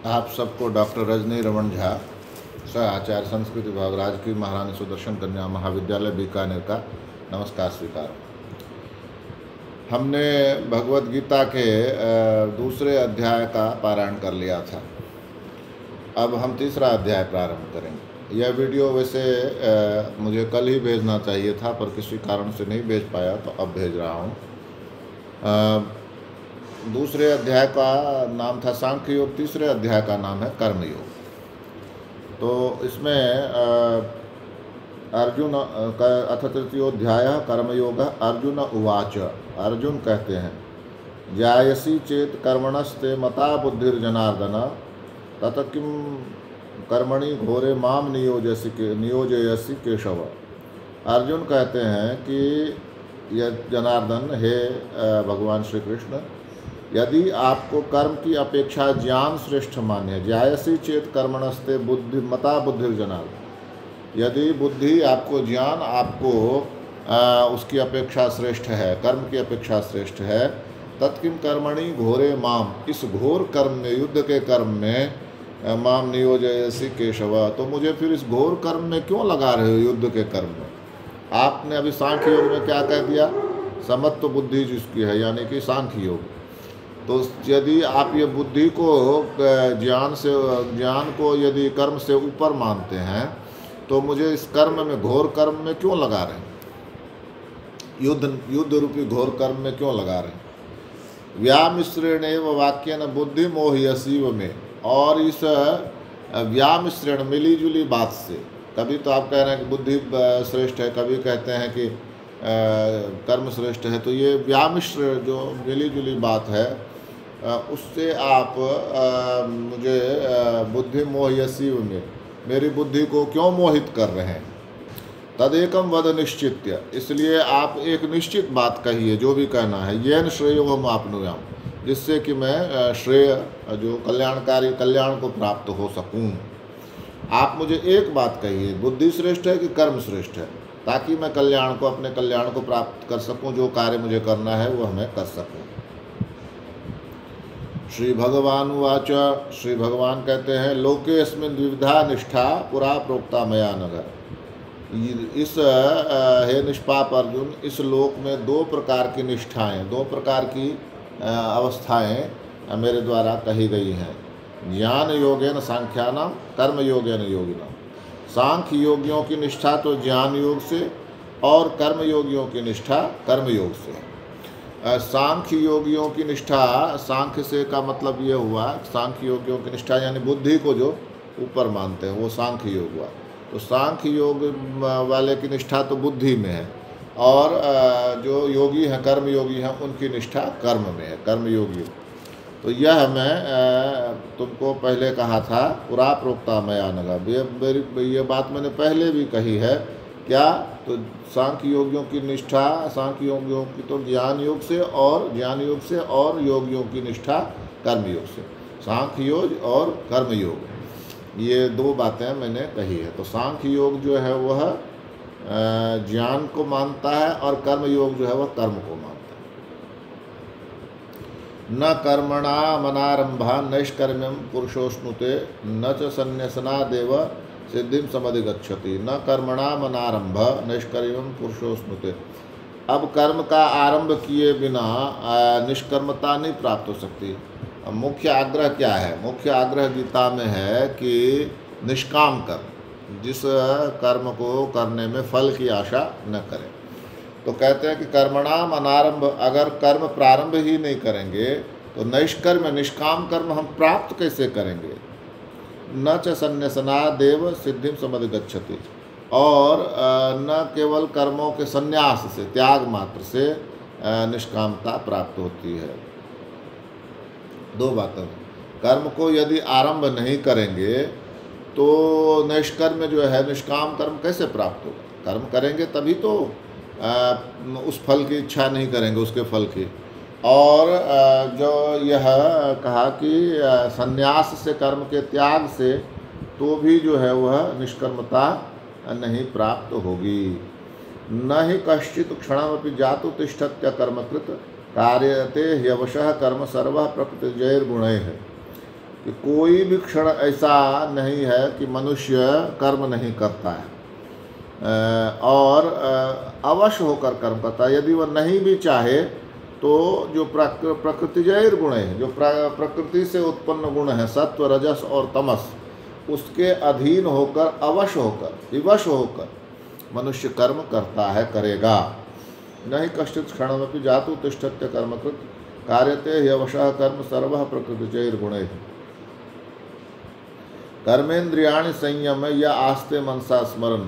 आप सबको डॉक्टर रजनी रमन झा, सह आचार्य संस्कृत विभाग, राजकीय महारानी सुदर्शन कन्या महाविद्यालय बीकानेर का नमस्कार स्वीकार। हमने भगवत गीता के दूसरे अध्याय का पारायण कर लिया था। अब हम तीसरा अध्याय प्रारंभ करेंगे। यह वीडियो वैसे मुझे कल ही भेजना चाहिए था, पर किसी कारण से नहीं भेज पाया, तो अब भेज रहा हूँ। दूसरे अध्याय का नाम था सांख्य योग, तीसरे अध्याय का नाम है कर्म योग। तो इसमें अर्जुन अथ तृतीयोध्याय कर्मयोग। अर्जुन उवाच, अर्जुन कहते हैं, जायसी चेत कर्मणस्ते मता बुद्धिर्जनार्दन तत किम कर्मणि घोरे माम नियोजयसी केशव। अर्जुन कहते हैं कि यह जनार्दन, हे भगवान श्री कृष्ण, यदि आपको कर्म की अपेक्षा ज्ञान श्रेष्ठ मान्य, जायसी चेत कर्मणस्ते मता बुद्धिर्जनार्दन, यदि बुद्धि आपको, ज्ञान आपको उसकी अपेक्षा श्रेष्ठ है, कर्म की अपेक्षा श्रेष्ठ है, तत्किम कर्मणि घोरे माम, इस घोर कर्म में, युद्ध के कर्म में, माम नियोजयसी केशव, तो मुझे फिर इस घोर कर्म में क्यों लगा रहे हो, युद्ध के कर्म में। आपने अभी सांख्य योग में क्या कह दिया, समत्व बुद्धि जिसकी है, यानी कि सांख्य योग। तो यदि आप ये बुद्धि को ज्ञान को यदि कर्म से ऊपर मानते हैं, तो मुझे इस कर्म में, घोर कर्म में क्यों लगा रहे हैं, युद्ध रूपी घोर कर्म में क्यों लगा रहे हैं। व्यामिश्रेणेव वाक्येन बुद्धि मोहयसीव में, और इस व्यामिश्रण, मिली जुली बात से, कभी तो आप कह रहे हैं कि बुद्धि श्रेष्ठ है, कभी कहते हैं कि कर्म श्रेष्ठ है, तो ये व्यामिश्र जो मिली जुली बात है, उससे आप मुझे बुद्धि मोहयसीव में, मेरी बुद्धि को क्यों मोहित कर रहे हैं। तदेकम वद निश्चित्य, इसलिए आप एक निश्चित बात कहिए, जो भी कहना है, येन श्रेयोहम आपनुयाम, जिससे कि मैं श्रेय, जो कल्याणकारी, कल्याण को प्राप्त हो सकूं। आप मुझे एक बात कहिए, बुद्धि श्रेष्ठ है कि कर्म श्रेष्ठ है, ताकि मैं कल्याण को, अपने कल्याण को प्राप्त कर सकूं, जो कार्य मुझे करना है वो मैं कर सकूं। श्री भगवान उवाच, श्री भगवान कहते हैं, लोकेस्मिन् द्विविधा निष्ठा पुरा प्रोक्ता मया नघ। इस हे निष्पाप अर्जुन, इस लोक में दो प्रकार की निष्ठाएं, दो प्रकार की अवस्थाएं मेरे द्वारा कही गई हैं। ज्ञान योगेन सांख्यानाम, कर्म योगेन योगिनाम। सांख्य योगियों की निष्ठा तो ज्ञान योग से, और कर्म योगियों की निष्ठा कर्म योग से। सांख्य योगियों की निष्ठा, सांख्य से का मतलब ये हुआ, सांख्य योगियों की निष्ठा यानी बुद्धि को जो ऊपर मानते हैं, वो सांख्य योग हुआ। तो सांख्य योग वाले की निष्ठा तो बुद्धि में है, और जो योगी हैं, कर्म योगी हैं, उनकी निष्ठा कर्म में है, कर्म योगी। तो यह मैं तुमको पहले कहा था, पुरा प्रोक्ता मया नघ, ये बात मैंने पहले भी कही है। क्या, तो सांख्य योगियों की निष्ठा, सांख्य योगियों की तो ज्ञान योग से, और ज्ञान योग से, और योगियों की निष्ठा कर्म योग से। सांख्य योग और कर्म योग, ये दो बातें मैंने कही है। तो सांख्य योग जो है वह ज्ञान को मानता है, और कर्म योग जो है वह कर्म को मानता है। न कर्मणा मनारंभा नैष्कर्म्यम पुरुषोष्णुते न च संन्यासनादेव सिद्धिम समधिगच्छति। न कर्मणाम अनारंभ निष्कर्मम पुरुषोस्नुते। अब कर्म का आरंभ किए बिना निष्कर्मता नहीं प्राप्त हो सकती। मुख्य आग्रह क्या है, मुख्य आग्रह गीता में है कि निष्काम कर्म, जिस कर्म को करने में फल की आशा न करें। तो कहते हैं कि कर्मणाम अनारंभ, अगर कर्म प्रारंभ ही नहीं करेंगे तो निष्कर्म, निष्काम कर्म हम प्राप्त कैसे करेंगे। न च संन्यासनादेव सिद्धिम समधिगच्छति, और न केवल कर्मों के संन्यास से, त्याग मात्र से निष्कामता प्राप्त होती है। दो बातें, कर्म को यदि आरंभ नहीं करेंगे तो निष्कर्म जो है, निष्काम कर्म कैसे प्राप्त होगा। कर्म करेंगे तभी तो उस फल की इच्छा नहीं करेंगे, उसके फल की। और जो यह कहा कि संन्यास से, कर्म के त्याग से, तो भी जो है वह निष्कर्मता नहीं प्राप्त होगी। न ही कश्चित क्षणमपि जातु तिष्ठत्य कर्मकृत कार्यते ह्यवशः कर्म सर्व प्रकृतिजैर्गुणैः। कि कोई भी क्षण ऐसा नहीं है कि मनुष्य कर्म नहीं करता है और अवश्य होकर कर्म करता है। यदि वह नहीं भी चाहे तो जो प्रकृतिजय गुण है, जो प्रकृति से उत्पन्न गुण है सत्व रजस और तमस, उसके अधीन होकर अवश्य होकर विवश होकर मनुष्य कर्म करता है, करेगा। नहीं कश्चित् क्षणमपि जातु तिष्ठत्य कर्मकृत कार्यते ह्यवशः कर्म सर्वः प्रकृतिजैर् गुणैः। कर्मेंद्रियाणि संयम या आस्ते मनसा स्मरण।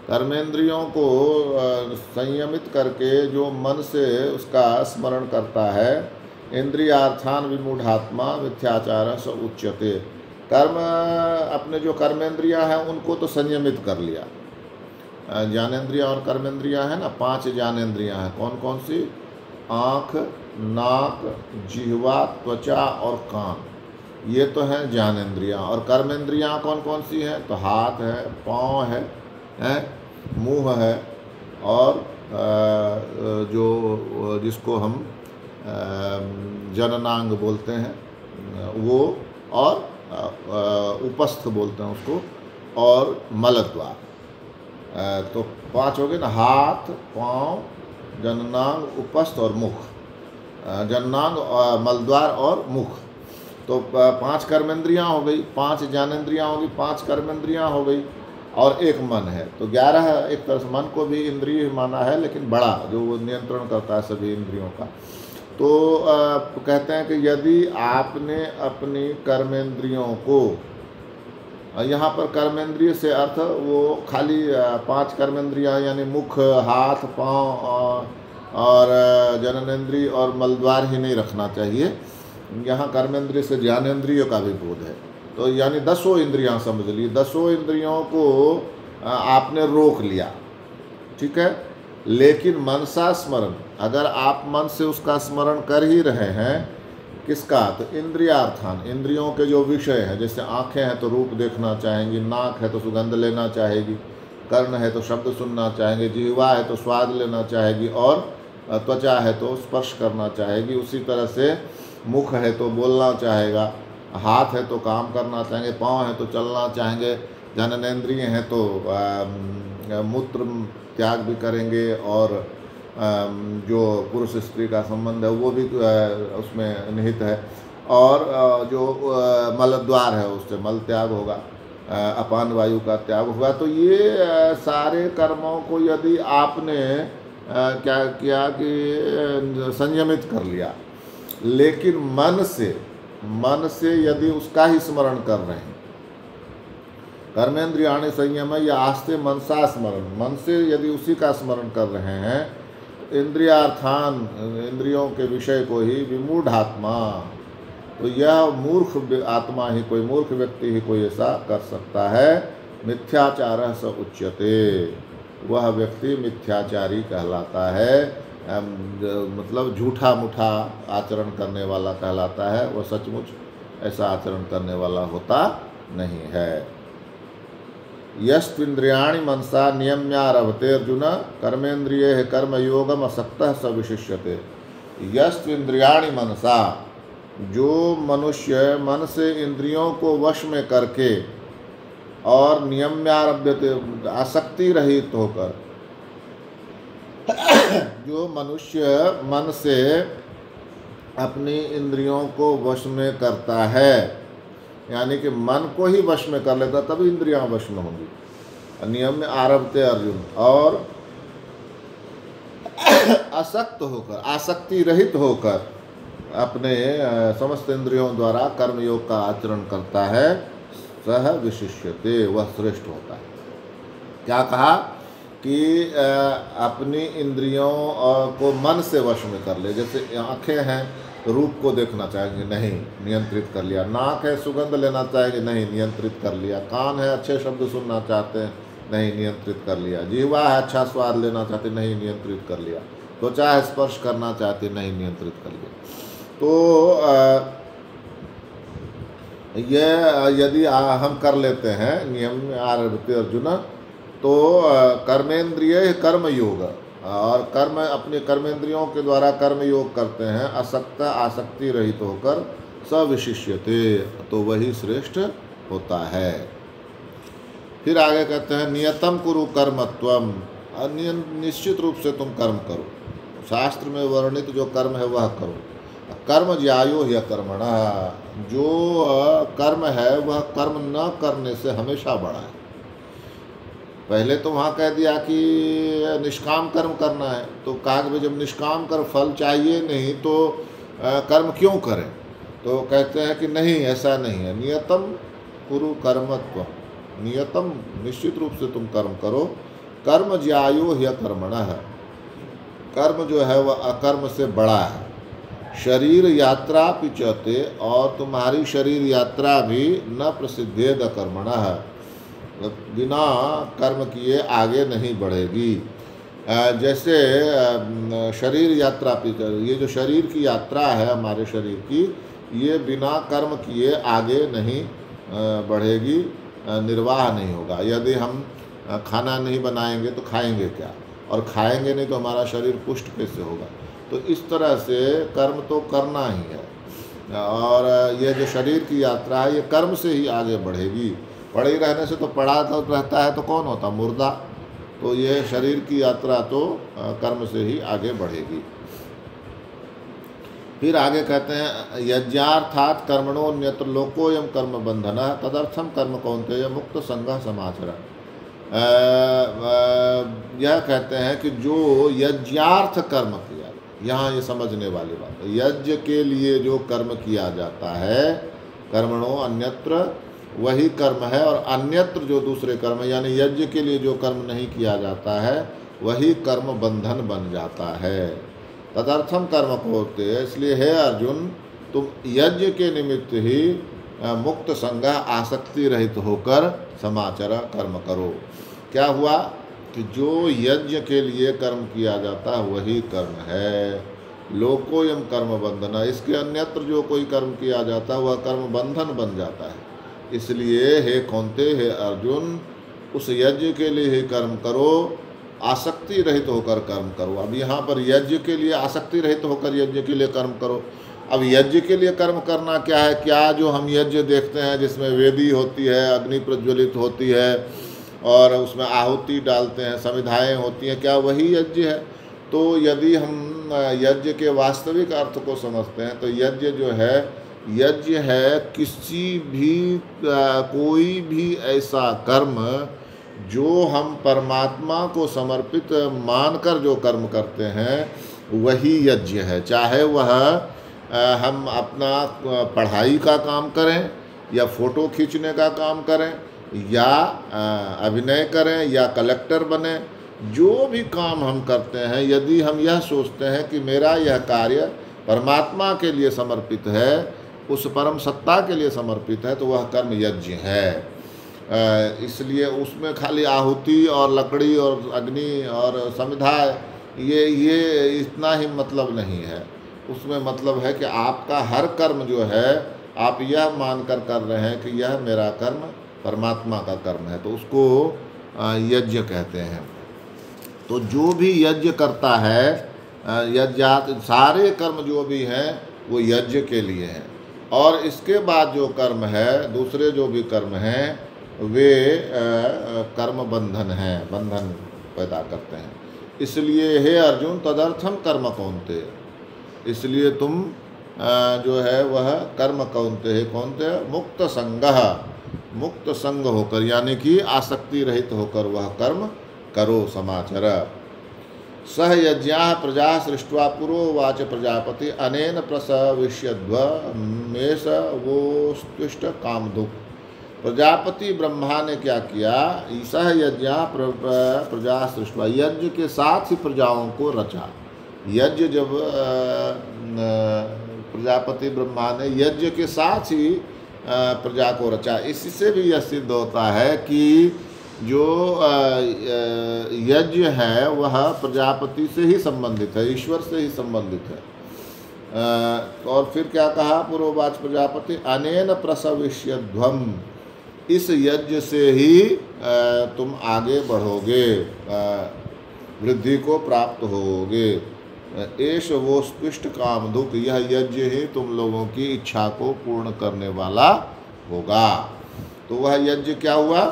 कर्मेंद्रियों को संयमित करके जो मन से उसका स्मरण करता है, इंद्रियार्थान विमूढ़ात्मा मिथ्याचार स उच्यते। कर्म अपने जो कर्मेंद्रियां हैं उनको तो संयमित कर लिया। ज्ञानेंद्रियां और कर्मेंद्रियां हैं ना, 5 ज्ञानेंद्रियां हैं। कौन कौन सी? आँख, नाक, जिह्वा, त्वचा और कान, ये तो हैं ज्ञानेंद्रियां। और कर्मेंद्रियां कौन कौन सी हैं? तो हाथ है, पाँव है, मुंह है, और जो जिसको हम जननांग बोलते हैं वो, और उपस्थ बोलते हैं उसको, और मलद्वार। तो 5 हो गए ना, हाथ, पाँव, जननांग, उपस्थ और मुख। जननांग, मलद्वार और मुख, तो 5 कर्मेंद्रियां हो गई, 5 ज्ञानेंद्रियां हो गई, 5 कर्मेंद्रियां हो गई, और एक मन है। तो 11 है। एक तरह से मन को भी इंद्रिय माना है, लेकिन बड़ा, जो वो नियंत्रण करता है सभी इंद्रियों का। तो कहते हैं कि यदि आपने अपनी कर्मेंद्रियों को, यहाँ पर कर्मेंद्रिय से अर्थ वो खाली 5 कर्मेंद्रियाँ यानी मुख, हाथ, पाँव और जननेंद्रिय और मलद्वार ही नहीं रखना चाहिए। यहाँ कर्मेंद्रिय से ज्ञानेंद्रियों का भी बोध है। तो यानी 10 इंद्रियां समझ ली, 10 इंद्रियों को आपने रोक लिया, ठीक है। लेकिन मनसा स्मरण, अगर आप मन से उसका स्मरण कर ही रहे हैं, किसका? तो इंद्रियार्थान, इंद्रियों के जो विषय हैं, जैसे आँखें हैं तो रूप देखना चाहेंगी, नाक है तो सुगंध लेना चाहेगी, कर्ण है तो शब्द सुनना चाहेंगे, जिह्वा है तो स्वाद लेना चाहेगी, और त्वचा है तो स्पर्श करना चाहेगी। उसी तरह से मुख है तो बोलना चाहेगा, हाथ है तो काम करना चाहेंगे, पाँव है तो चलना चाहेंगे, जननेंद्रिय हैं तो मूत्र त्याग भी करेंगे, और जो पुरुष स्त्री का संबंध है वो भी उसमें निहित है, और जो मलद्वार है उससे मल त्याग होगा, अपान वायु का त्याग होगा। तो ये सारे कर्मों को यदि आपने क्या किया कि संयमित कर लिया, लेकिन मन से यदि उसका ही स्मरण कर रहे हैं, कर्मेंद्रियाणि संयम या आस्ते मनसा स्मरण, मन से यदि उसी का स्मरण कर रहे हैं, इंद्रियार्थान, इंद्रियों के विषय को ही, विमूढ़ आत्मा, तो यह मूर्ख आत्मा ही, कोई मूर्ख व्यक्ति ही कोई ऐसा कर सकता है। मिथ्याचारः स उच्यते, वह व्यक्ति मिथ्याचारी कहलाता है, मतलब झूठा मूठा आचरण करने वाला कहलाता है। वह सचमुच ऐसा आचरण करने वाला होता नहीं है। यस्त्विन्द्रियाणि मनसा नियम्यारभते अर्जुन कर्मेन्द्रिये कर्मयोगम असक्तः स विशिष्यते। यस्त्विन्द्रियाणि मनसा, जो मनुष्य मन से इंद्रियों को वश में करके और नियम्यारभ्यते, आसक्ति रहित होकर, जो मनुष्य मन से अपनी इंद्रियों को वश में करता है, यानी कि मन को ही वश में कर लेता, तभी इंद्रियां वश में होंगी। नियम में आरभते अर्जुन, और असक्त होकर, आसक्ति रहित होकर अपने समस्त इंद्रियों द्वारा कर्मयोग का आचरण करता है, सह विशिष्यते, वह श्रेष्ठ होता है। क्या कहा कि अपनी इंद्रियों को मन से वश में कर ले। जैसे आँखें हैं तो रूप को देखना चाहेंगे, नहीं, नियंत्रित कर लिया। नाक है, सुगंध लेना चाहेंगे, नहीं, नियंत्रित कर लिया। कान है, अच्छे शब्द सुनना चाहते हैं, नहीं, नियंत्रित कर लिया। जिह्वा है, अच्छा स्वाद लेना चाहते, नहीं, नियंत्रित कर लिया। त्वचा है, स्पर्श करना चाहते, नहीं, नियंत्रित कर लिया। तो ये यदि हम कर लेते हैं नियम आरभते अर्जुन, तो कर्मेंद्रिय कर्म योग, और अपने कर्मेंद्रियों के द्वारा कर्म योग करते हैं, असक्त आसक्ति रहित होकर, स विशिष्यते, तो वही श्रेष्ठ होता है। फिर आगे कहते हैं नियतम कुरु कर्मत्वम, निश्चित रूप से तुम कर्म करो, शास्त्र में वर्णित जो कर्म है वह करो। कर्म ज्यायो ह्य कर्मणा, जो कर्म है वह कर्म न करने से हमेशा बड़ा है। पहले तो वहाँ कह दिया कि निष्काम कर्म करना है, तो कहा कि जब निष्काम कर्म फल चाहिए नहीं तो कर्म क्यों करें, तो कहते हैं कि नहीं, ऐसा नहीं है। नियतम कुरु कर्मत्व, नियतम निश्चित रूप से तुम कर्म करो। कर्म ज्यायो ह्य कर्मणः, कर्म जो है वह अकर्म से बड़ा है। शरीर यात्रा पिचते, और तुम्हारी शरीर यात्रा भी न प्रसिद्धेद कर्मणः, बिना कर्म किए आगे नहीं बढ़ेगी। जैसे शरीर यात्रा पिचते, ये जो शरीर की यात्रा है हमारे शरीर की, ये बिना कर्म किए आगे नहीं बढ़ेगी, निर्वाह नहीं होगा। यदि हम खाना नहीं बनाएंगे तो खाएंगे क्या, और खाएंगे नहीं तो हमारा शरीर पुष्ट कैसे होगा। तो इस तरह से कर्म तो करना ही है, और ये जो शरीर की यात्रा है ये कर्म से ही आगे बढ़ेगी। पड़े रहने से तो पड़ा तो रहता है तो कौन होता, मुर्दा। तो ये शरीर की यात्रा तो कर्म से ही आगे बढ़ेगी। फिर आगे कहते हैं यज्ञार्थात् कर्मणोऽन्यत्र लोकोऽयं कर्म बंधनः तदर्थम कर्म कौन्तेय मुक्त संगः समाचर। यह कहते हैं कि जो यज्ञार्थ कर्म किया, यहाँ ये समझने वाली बात है, यज्ञ के लिए जो कर्म किया जाता है, कर्मणो अन्यत्र, वही कर्म है, और अन्यत्र जो दूसरे कर्म, यानी यज्ञ के लिए जो कर्म नहीं किया जाता है वही कर्म बंधन बन जाता है। तदर्थम कर्म को होते हैं, इसलिए हे अर्जुन तुम यज्ञ के निमित्त ही मुक्त संगः आसक्ति रहित होकर समाचर कर्म करो। क्या हुआ कि जो यज्ञ के लिए कर्म किया जाता है वही कर्म है। लोकोयम कर्म बंधन, इसके अन्यत्र जो कोई कर्म किया जाता है वह कर्म बंधन बन जाता है। इसलिए हे कौन्ते, हे अर्जुन, उस यज्ञ के लिए ही कर्म करो, आसक्ति रहित होकर कर्म करो। अब यहाँ पर यज्ञ के लिए आसक्ति रहित होकर यज्ञ के लिए कर्म करो। अब यज्ञ के लिए कर्म करना क्या है? क्या जो हम यज्ञ देखते हैं जिसमें वेदी होती है, अग्नि प्रज्वलित होती है और उसमें आहुति डालते हैं, समिधाएँ होती हैं, क्या वही यज्ञ है? तो यदि हम यज्ञ के वास्तविक अर्थ को समझते हैं तो यज्ञ जो है, यज्ञ है किसी भी कोई भी ऐसा कर्म जो हम परमात्मा को समर्पित मानकर जो कर्म करते हैं वही यज्ञ है। चाहे वह हम अपना पढ़ाई का काम करें या फ़ोटो खींचने का काम करें या अभिनय करें या कलेक्टर बने, जो भी काम हम करते हैं, यदि हम यह सोचते हैं कि मेरा यह कार्य परमात्मा के लिए समर्पित है, उस परम सत्ता के लिए समर्पित है, तो वह कर्म यज्ञ है। इसलिए उसमें खाली आहुति और लकड़ी और अग्नि और समिधा ये इतना ही मतलब नहीं है। उसमें मतलब है कि आपका हर कर्म जो है आप यह मानकर कर रहे हैं कि यह मेरा कर्म परमात्मा का कर्म है, तो उसको यज्ञ कहते हैं। तो जो भी यज्ञ करता है, यज्ञात सारे कर्म जो भी हैं वो यज्ञ के लिए हैं। और इसके बाद जो कर्म है, दूसरे जो भी कर्म हैं वे कर्म बंधन हैं, बंधन पैदा करते हैं। इसलिए हे अर्जुन तदर्थम कर्म कौन्ते, इसलिए तुम जो है वह कर्म कौन्ते है, कौन्ते मुक्त संगः, मुक्त संग होकर यानी कि आसक्ति रहित होकर वह कर्म करो, समाचर। सह यज्ञाः प्रजा सृष्ट्वा पुरोवाच प्रजापति अनेन प्रसविष्यध्व मेष वोस्तुष्ट कामधुक्। प्रजापति ब्रह्मा ने क्या किया? सह यज्ञ प्रजा सृष्ट्वा, यज्ञ के साथ ही प्रजाओं को रचा। यज्ञ जब प्रजापति ब्रह्मा ने यज्ञ के साथ ही प्रजा को रचा, इससे भी यह सिद्ध होता है कि जो यज्ञ है वह प्रजापति से ही संबंधित है, ईश्वर से ही संबंधित है। और फिर क्या कहा? पुरोवाच प्रजापति अनेन प्रसविष्यध्वम, इस यज्ञ से ही तुम आगे बढ़ोगे, वृद्धि को प्राप्त होगे। एष वो स्पृष्ट कामधुक, यह यज्ञ ही तुम लोगों की इच्छा को पूर्ण करने वाला होगा। तो वह यज्ञ क्या हुआ?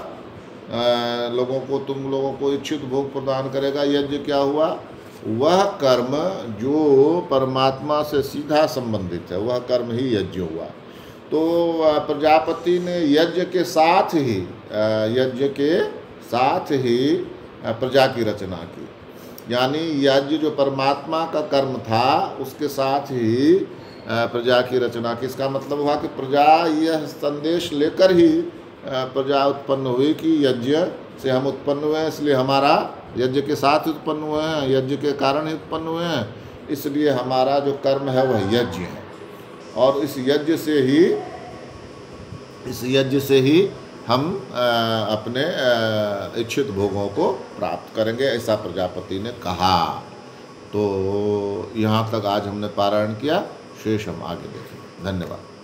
तुम लोगों को इच्छित भोग प्रदान करेगा। यज्ञ क्या हुआ? वह कर्म जो परमात्मा से सीधा संबंधित है, वह कर्म ही यज्ञ हुआ। तो प्रजापति ने यज्ञ के साथ ही प्रजा की रचना की। यानी यज्ञ जो परमात्मा का कर्म था, उसके साथ ही प्रजा की रचना की। इसका मतलब हुआ कि प्रजा यह संदेश लेकर ही प्रजा उत्पन्न हुई कि यज्ञ से हम उत्पन्न हुए हैं, इसलिए हमारा यज्ञ के साथ उत्पन्न हुए हैं, यज्ञ के कारण ही उत्पन्न हुए हैं, इसलिए हमारा जो कर्म है वह यज्ञ है। और इस यज्ञ से ही हम अपने इच्छित भोगों को प्राप्त करेंगे, ऐसा प्रजापति ने कहा। तो यहाँ तक आज हमने पारायण किया, शेष हम आगे देखेंगे। धन्यवाद।